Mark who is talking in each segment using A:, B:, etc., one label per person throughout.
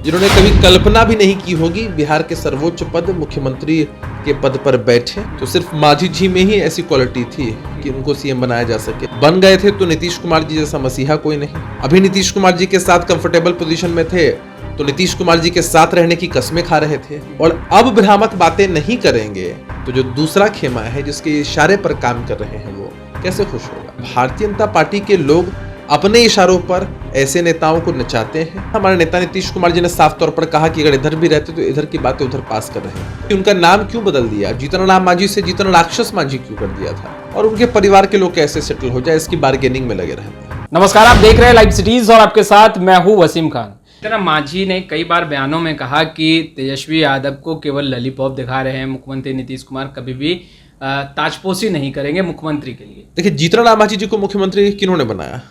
A: जिन्होंने कभी कल्पना भी नहीं की होगी बिहार के सर्वोच्च पद मुख्यमंत्री के पद पर बैठे, तो सिर्फ मांझी जी में ही ऐसी क्वालिटी थी कि उनको सीएम बनाया जा सके। बन गए थे तो नीतीश कुमार जी जैसा मसीहा कोई नहीं। अभी नीतीश कुमार जी के साथ कंफर्टेबल पोजीशन में थे तो नीतीश कुमार जी के साथ रहने की कस्में खा रहे थे, और अब भ्रामक बातें नहीं करेंगे तो जो दूसरा खेमा है जिसके इशारे पर काम कर रहे हैं वो कैसे खुश होगा। भारतीय जनता पार्टी के लोग अपने इशारों पर ऐसे नेताओं को नचाते हैं। हमारे नेता नीतीश कुमार जी ने साफ तौर पर कहा कि अगर इधर भी रहते तो इधर की बातें उधर पास कर रहे हैं। उनका नाम क्यों बदल दिया, जीतन राम मांझी से जीतन राक्षस मांझी क्यों कर दिया था, और उनके परिवार के लोग कैसे सेटल हो जाए, इसकी बार्गेनिंग में लगे रहते हैं।
B: नमस्कार, आप देख रहे हैं लाइव सिटीज और आपके साथ मैं हूं वसीम खान। जीतन राम मांझी ने कई बार बयानों में कहा कि तेजस्वी यादव को केवल लॉलीपॉप दिखा रहे हैं, मुख्यमंत्री नीतीश कुमार कभी भी ताजपोशी नहीं करेंगे मुख्यमंत्री के लिए।
A: देखिए, जीतन राम मांझी जी को मुख्यमंत्री किन्होंने बनाया?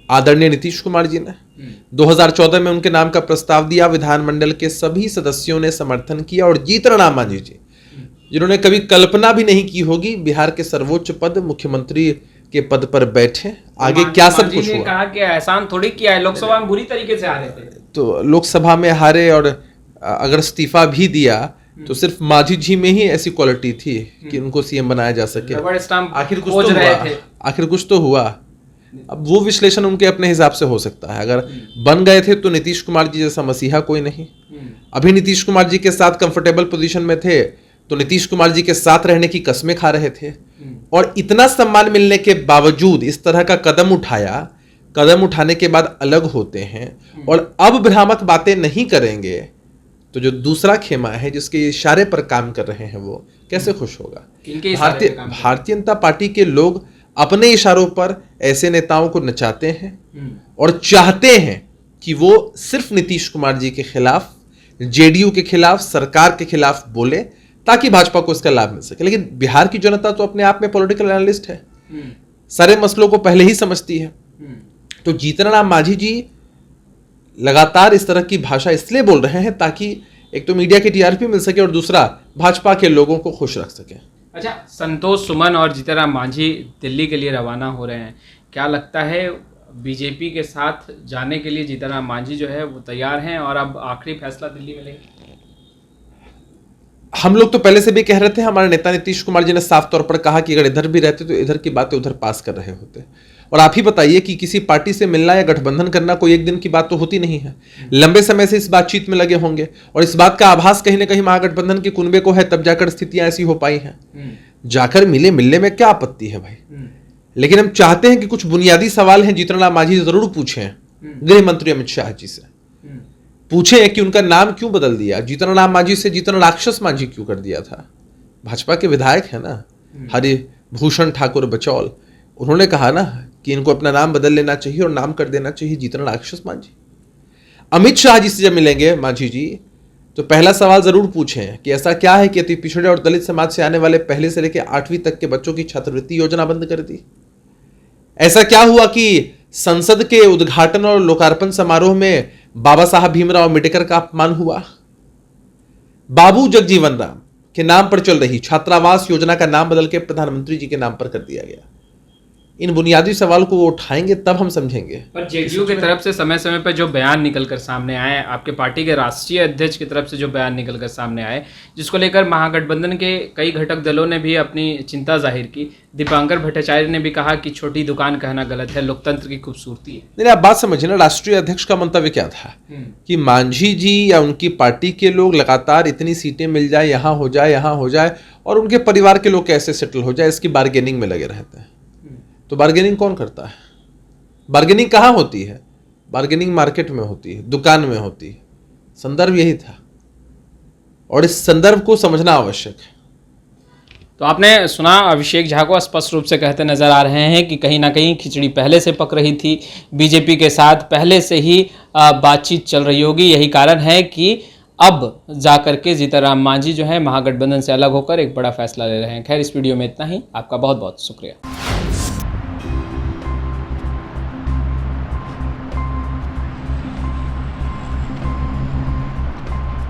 A: आदरणीय नीतीश कुमार जी ने 2014 में उनके नाम का प्रस्ताव दिया, विधानमंडल के सभी सदस्यों ने समर्थन किया, और जीतन राम मांझी जी जिन्होंने कभी कल्पना भी नहीं की होगी बिहार के सर्वोच्च पद मुख्यमंत्री के पद पर बैठे, आगे क्या सब कुछ हुआ।
B: कहा कि एहसान थोड़ी किया है, लोकसभा में बुरी तरीके से हारे थे,
A: तो लोकसभा में हारे, और अगर इस्तीफा भी दिया तो सिर्फ मांझी जी में ही ऐसी क्वालिटी थी कि उनको सीएम बनाया जा सके। आखिर कुछ तो हुआ, आखिर कुछ तो हुआ। अब वो विश्लेषण उनके अपने हिसाब से हो सकता है। अगर बन गए थे तो नीतीश कुमार जी जैसा मसीहा कोई नहीं। अभी नीतीश कुमार जी के साथ कंफर्टेबल पोजीशन में थे तो नीतीश कुमार जी के साथ रहने की कस्में खा रहे थे, और इतना सम्मान मिलने के बावजूद इस तरह का कदम उठाया, कदम उठाने के बाद अलग होते हैं और अब भ्रामक बातें नहीं करेंगे तो जो दूसरा खेमा है जिसके इशारे पर काम कर रहे हैं वो कैसे खुश होगा। भारतीय जनता पार्टी के लोग अपने इशारों पर ऐसे नेताओं को नचाते हैं और चाहते हैं कि वो सिर्फ नीतीश कुमार जी के खिलाफ, जेडीयू के खिलाफ, सरकार के खिलाफ बोले ताकि भाजपा को इसका लाभ मिल सके। लेकिन बिहार की जनता तो अपने आप में पॉलिटिकल एनालिस्ट है, सारे मसलों को पहले ही समझती है। तो जीतन राम मांझी जी लगातार इस तरह की भाषा इसलिए बोल रहे हैं ताकि एक तो मीडिया की टीआरपी मिल सके और दूसरा भाजपा के लोगों को खुश रख सके।
B: अच्छा, संतोष सुमन और जीतन राम मांझी दिल्ली के लिए रवाना हो रहे हैं, क्या लगता है बीजेपी के साथ जाने के लिए जीतन राम मांझी जो है वो तैयार हैं और अब आखिरी फैसला दिल्ली में लेंगे?
A: हम लोग तो पहले से भी कह रहे थे, हमारे नेता नीतीश कुमार जी ने साफ तौर पर कहा कि अगर इधर भी रहते तो इधर की बातें उधर पास कर रहे होते। और आप ही बताइए कि किसी पार्टी से मिलना या गठबंधन करना कोई एक दिन की बात तो होती नहीं है, लंबे समय से इस बातचीत में लगे होंगे, और इस बात का आभास कहीं ना कहीं महागठबंधन के कुनबे को है, तब जाकर स्थितियां ऐसी हो पाई हैं। जाकर मिलने में क्या आपत्ति है भाई। लेकिन हम चाहते हैं कि कुछ बुनियादी सवाल हैं जीतन राम मांझी जरूर पूछें गृह मंत्री अमित शाह जी से, पूछें कि उनका नाम क्यों बदल दिया, जीतन राम मांझी से जीतन राक्षस मांझी क्यों कर दिया था। भाजपा के विधायक है ना हरिभूषण ठाकुर बचौल, उन्होंने कहा ना कि इनको अपना नाम बदल लेना चाहिए और नाम कर देना चाहिए जीतन राक्षस मांझी। अमित शाह जी से जब मिलेंगे मांझी जी तो पहला सवाल जरूर पूछें कि ऐसा क्या है कि अति पिछड़े और दलित समाज से आने वाले पहले से लेकर 8वीं तक के बच्चों की छात्रवृत्ति योजना बंद कर दी। ऐसा क्या हुआ कि संसद के उद्घाटन और लोकार्पण समारोह में बाबा साहब भीमराव अम्बेडकर का अपमान हुआ। बाबू जगजीवन राम के नाम पर चल रही छात्रावास योजना का नाम बदल के प्रधानमंत्री जी के नाम पर कर दिया गया। इन बुनियादी सवाल को वो उठाएंगे तब हम समझेंगे।
B: पर जेडीयू की तरफ से समय समय पर जो बयान निकलकर सामने आए, आपके पार्टी के राष्ट्रीय अध्यक्ष की तरफ से जो बयान निकलकर सामने आए, जिसको लेकर महागठबंधन के कई घटक दलों ने भी अपनी चिंता जाहिर की। दीपांकर भट्टाचार्य ने भी कहा कि छोटी दुकान कहना गलत है, लोकतंत्र की खूबसूरती है।
A: नहीं, आप बात समझिए ना, राष्ट्रीय अध्यक्ष का मंतव्य क्या था कि मांझी जी या उनकी पार्टी के लोग लगातार इतनी सीटें मिल जाए, यहाँ हो जाए, यहाँ हो जाए, और उनके परिवार के लोग कैसे सेटल हो जाए, इसकी बार्गेनिंग में लगे रहते हैं। तो बार्गेनिंग कौन करता है? बार्गेनिंग कहाँ होती है? बार्गेनिंग मार्केट में होती है, दुकान में होती है। संदर्भ यही था और इस संदर्भ को समझना आवश्यक है।
B: तो आपने सुना, अभिषेक झा को स्पष्ट रूप से कहते नजर आ रहे हैं कि कहीं ना कहीं खिचड़ी पहले से पक रही थी, बीजेपी के साथ पहले से ही बातचीत चल रही होगी। यही कारण है कि अब जाकर के जीतन राम मांझी जो है महागठबंधन से अलग होकर एक बड़ा फैसला ले रहे हैं। खैर, इस वीडियो में इतना ही। आपका बहुत बहुत शुक्रिया।